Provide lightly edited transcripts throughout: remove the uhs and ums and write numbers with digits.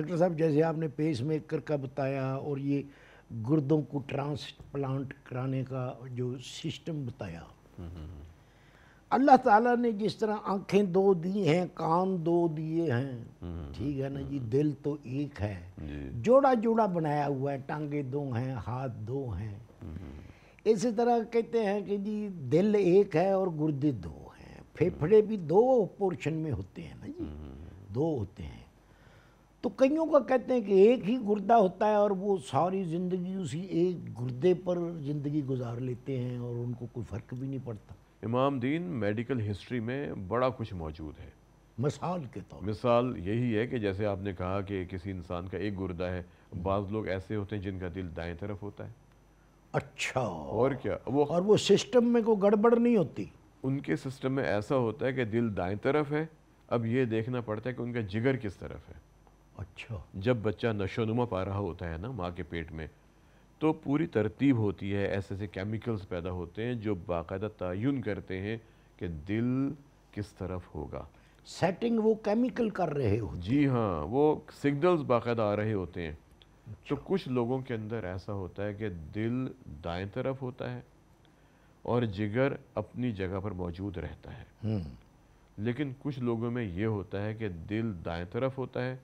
Doctor صاحب جیسے آپ نے پیس میکر کا بتایا اور یہ گردوں کو ٹرانسپلانٹ کرانے کا جو سسٹم بتایا، اللہ تعالیٰ نے جس طرح آنکھیں دو دی ہیں، کان دو دیے ہیں، ٹھیک ہے نا جی، دل تو ایک ہے، جوڑا جوڑا بنایا ہوا ہے، ٹانگیں دو ہیں، ہاتھ دو ہیں، اسی طرح کہتے ہیں کہ جی دل ایک ہے اور گردے دو ہیں، پھیپھڑے بھی دو پورشن میں ہوتے ہیں نا جی، دو ہوتے ہیں۔ تو کئیوں کا کہتے ہیں کہ ایک ہی گردہ ہوتا ہے اور وہ ساری زندگی اسی ایک گردے پر زندگی گزار لیتے ہیں اور ان کو کوئی فرق بھی نہیں پڑتا۔ امام دین میڈیکل ہسٹری میں بڑا کچھ موجود ہے۔ مثال کے طور مثال یہی ہے کہ جیسے آپ نے کہا کہ کسی انسان کا ایک گردہ ہے، بعض لوگ ایسے ہوتے ہیں جن کا دل دائیں طرف ہوتا ہے۔ اچھا، اور کیا، اور وہ سسٹم میں کوئی گڑبڑ نہیں ہوتی؟ ان کے سسٹم میں ایسا ہوتا ہے کہ دل دائیں طرف ہے، اب یہ دیکھنا پڑتا ہے کہ ان کا جگر کس طرف ہے۔ اچھا، جب بچہ نشو نما پا رہا ہوتا ہے نا ماں کے پیٹ میں، تو پوری ترتیب ہوتی ہے، ایسے ایسے کیمیکلز پیدا ہوتے ہیں جو باقاعدہ تعین کرتے ہیں کہ دل کس طرف ہوگا۔ سیٹنگ وہ کیمیکل کر رہے ہو؟ جی ہاں، وہ سگنلز باقاعدہ آ رہے ہوتے ہیں۔ تو کچھ لوگوں کے اندر ایسا ہوتا ہے کہ دل دائیں طرف ہوتا ہے اور جگر اپنی جگہ پر موجود رہتا ہے، لیکن کچھ لوگوں میں یہ ہوتا ہے کہ دل دائیں طرف ہوتا ہے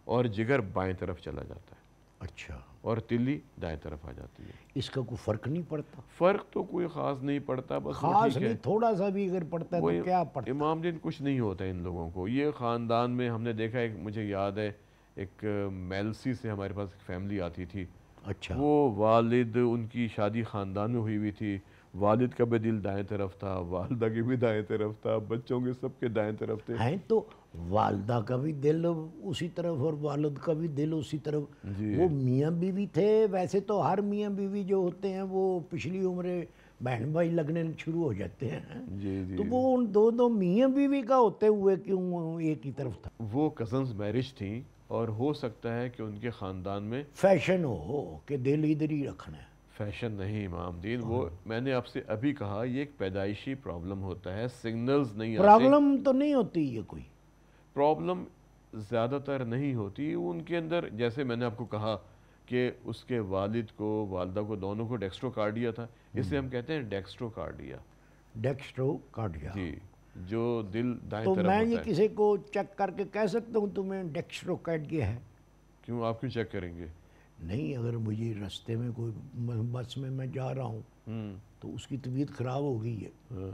اور جگر بائیں طرف چلا جاتا ہے، اچھا، اور تلی دائیں طرف آ جاتی ہے۔ اس کا کوئی فرق نہیں پڑتا؟ فرق تو کوئی خاص نہیں پڑتا، بس وہ خاص ٹھیک ہے۔ نہیں، تھوڑا سا بھی اگر پڑتا ہے وہ تو کیا پڑتا؟ امام دین کچھ نہیں ہوتا ان لوگوں کو۔ یہ خاندان میں ہم نے دیکھا، ایک مجھے یاد ہے، ایک میلسی سے ہمارے پاس ایک فیملی آتی تھی، اچھا، وہ والد، ان کی شادی خاندان میں ہوئی تھی، والد کا بھی دل دائیں طرف تھا، والدہ کے بھی دائیں طرف تھا، بچوں کے سب کے دائیں طرف تھے۔ ہیں تو والدہ کا بھی دل اسی طرف اور والد کا بھی دل اسی طرف۔ وہ میاں بیوی تھے، ویسے تو ہر میاں بیوی جو ہوتے ہیں وہ پچھلی عمریں بہن بھائی لگنے شروع ہو جاتے ہیں، تو وہ ان دو میاں بیوی کا ہوتے ہوئے کیوں ایک ہی طرف تھا؟ وہ کزنز میرج تھیں، اور ہو سکتا ہے کہ ان کے خاندان میں فیشن ہو کہ دل ادھر ہی رکھنا ہے۔ فیشن نہیں امام دین، وہ میں نے آپ سے ابھی کہا یہ ایک پیدائشی پرابلم ہوتا ہے، سگنلز نہیں آتے۔ پرابلم تو نہیں ہوتی یہ کوئی؟ پرابلم زیادہ تر نہیں ہوتی ان کے اندر، جیسے میں نے آپ کو کہا کہ اس کے والد کو، والدہ کو، دونوں کو ڈیکسٹرو کارڈیا تھا، اسے ہم کہتے ہیں ڈیکسٹرو کارڈیا۔ ڈیکسٹرو کارڈیا، جی، جو دل دائیں تو طرف میں یہ ہوتا ہے۔ کسی کو چیک کر کے کہہ سکتا ہوں تمہیں ڈیکسٹرو کارڈیا ہے؟ کیوں، آپ کیوں چیک کریں گے؟ نہیں، اگر مجھے راستے میں کوئی بس میں جا رہا ہوں تو اس کی طبیعت خراب ہو گئی ہے،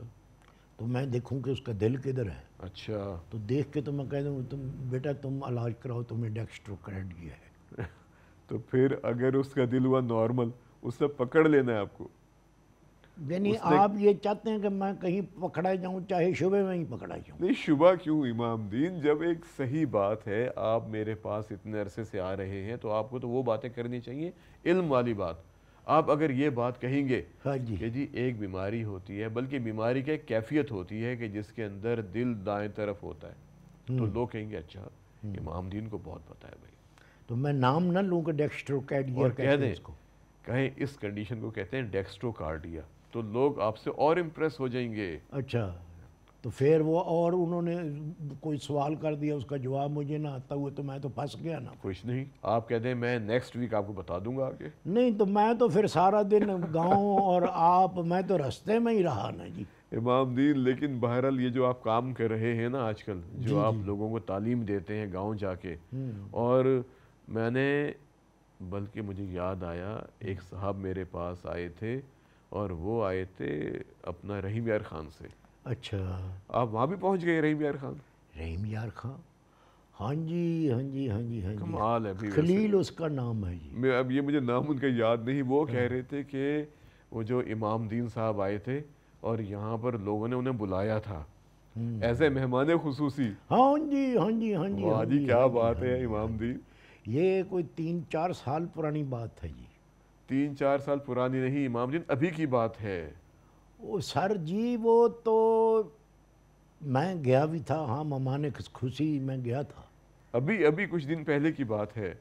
تو میں دیکھوں کہ اس کا دل کدھر ہے، اچھا، تو دیکھ کے تو میں کہہ دوں تم بیٹا تم علاج کراؤ، تمہیں ڈیکسٹرو کارڈیا ہے۔ تو پھر اگر اس کا دل ہوا نارمل، اس سے پکڑ لینا ہے آپ کو۔ یعنی آپ یہ چاہتے ہیں کہ میں کہیں پکڑا جاؤں، چاہے شبہ میں ہی پکڑا جاؤں؟ نہیں، شبہ کیوں امام دین، جب ایک صحیح بات ہے، آپ میرے پاس اتنے عرصے سے آ رہے ہیں تو آپ کو تو وہ باتیں کرنی چاہیے، علم والی بات۔ آپ اگر یہ بات کہیں گے ہاں جی، کہ جی ایک بیماری ہوتی ہے، بلکہ بیماری کی ایک کیفیت ہوتی ہے کہ جس کے اندر دل دائیں طرف ہوتا ہے، تو لوگ کہیں گے اچھا امام دین کو بہت پتہ ہے بھائی، تو میں نام نہ لوں کہ ڈیکسٹرو کارڈیا اور کہہ کہتے ہیں دیں، اس کو؟ کہیں اس کنڈیشن کو کہتے ہیں ڈیکسٹرو کارڈیا، تو لوگ آپ سے اور امپریس ہو جائیں گے۔ اچھا، تو پھر وہ اور انہوں نے کوئی سوال کر دیا، اس کا جواب مجھے نہ آتا ہوئے تو میں تو پھنس گیا نا۔ کچھ نہیں، آپ کہتے ہیں میں نیکسٹ ویک آپ کو بتا دوں گا آگے۔ نہیں تو میں تو پھر سارا دن گاؤں اور آپ، میں تو رستے میں ہی رہا نا جی۔ امام دین، لیکن بہرحال یہ جو آپ کام کر رہے ہیں نا آج کل، جو جی آپ جی، لوگوں کو تعلیم دیتے ہیں گاؤں جا کے، اور میں نے، بلکہ مجھے یاد آیا ایک صاحب میرے پاس آئے تھے، اور وہ آئے تھے اپنا رحیم یار خان سے۔ اچھا، آپ وہاں بھی پہنچ گئے رحیم یار خان؟ رحیم یار خان، ہاں جی ہاں جی ہاں جی ہاں جی، کمال ہے بھی، خلیل اس کا نام ہے جی۔ میں اب یہ مجھے نام ان کا یاد نہیں، وہ کہہ رہے تھے کہ وہ جو امام دین صاحب آئے تھے اور یہاں پر لوگوں نے انہیں بلایا تھا ایسے مہمان خصوصی۔ ہاں جی ہاں جی ہاں جی، واہ جی، کیا بات ہے امام دین! یہ کوئی 3-4 سال پرانی بات ہے جی۔ 3-4 سال پرانی نہیں امام دین، ابھی کی بات ہے۔ وہ سر جی، وہ تو میں گیا بھی تھا، ہاں، مہمان خوشی میں گیا تھا، ابھی کچھ دن پہلے کی بات ہے۔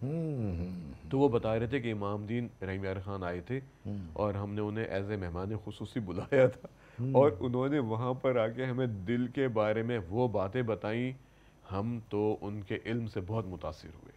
تو وہ بتا رہے تھے کہ امام دین رحیم یار خان آئے تھے اور ہم نے انہیں ایز اے مہمان خصوصی بلایا تھا، اور انہوں نے وہاں پر آ کے ہمیں دل کے بارے میں وہ باتیں بتائیں، ہم تو ان کے علم سے بہت متاثر ہوئے۔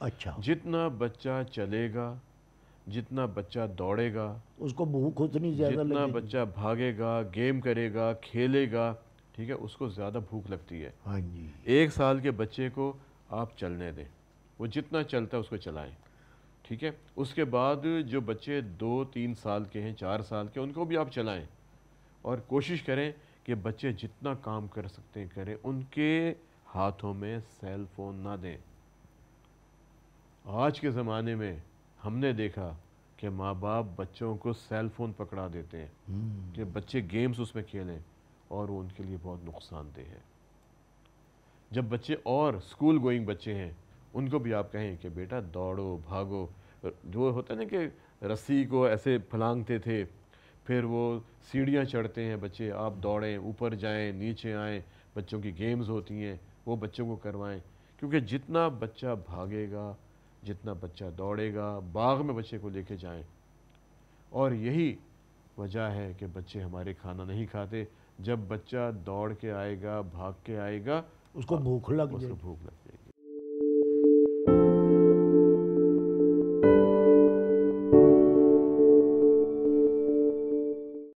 اچھا، جتنا بچہ چلے گا، جتنا بچہ دوڑے گا، اس کو بھوک اتنی زیادہ جتنا لگے گی۔ بچہ بھاگے گا، گیم کرے گا، کھیلے گا، ٹھیک ہے، اس کو زیادہ بھوک لگتی ہے۔ ہاں جی، 1 سال کے بچے کو آپ چلنے دیں، وہ جتنا چلتا ہے اس کو چلائیں، ٹھیک ہے۔ اس کے بعد جو بچے 2-3 سال کے ہیں، 4 سال کے، ان کو بھی آپ چلائیں، اور کوشش کریں کہ بچے جتنا کام کر سکتے ہیں کریں، ان کے ہاتھوں میں سیل فون نہ دیں۔ آج کے زمانے میں ہم نے دیکھا کہ ماں باپ بچوں کو سیل فون پکڑا دیتے ہیں کہ بچے گیمز اس میں کھیلیں، اور وہ ان کے لیے بہت نقصان دہ ہے۔ جب بچے اور اسکول گوئنگ بچے ہیں، ان کو بھی آپ کہیں کہ بیٹا دوڑو، بھاگو، جو ہوتا ہے نا کہ رسی کو ایسے پھلانگتے تھے، پھر وہ سیڑھیاں چڑھتے ہیں بچے، آپ دوڑیں، اوپر جائیں، نیچے آئیں، بچوں کی گیمز ہوتی ہیں، وہ بچوں کو کروائیں، کیونکہ جتنا بچہ بھاگے گا، جتنا بچہ دوڑے گا، باغ میں بچے کو لے کے جائیں۔ اور یہی وجہ ہے کہ بچے ہمارے کھانا نہیں کھاتے۔ جب بچہ دوڑ کے آئے گا، بھاگ کے آئے گا، اس کو بھوک لگ اس جائے کو گی۔ بھوک لگ جائے گی۔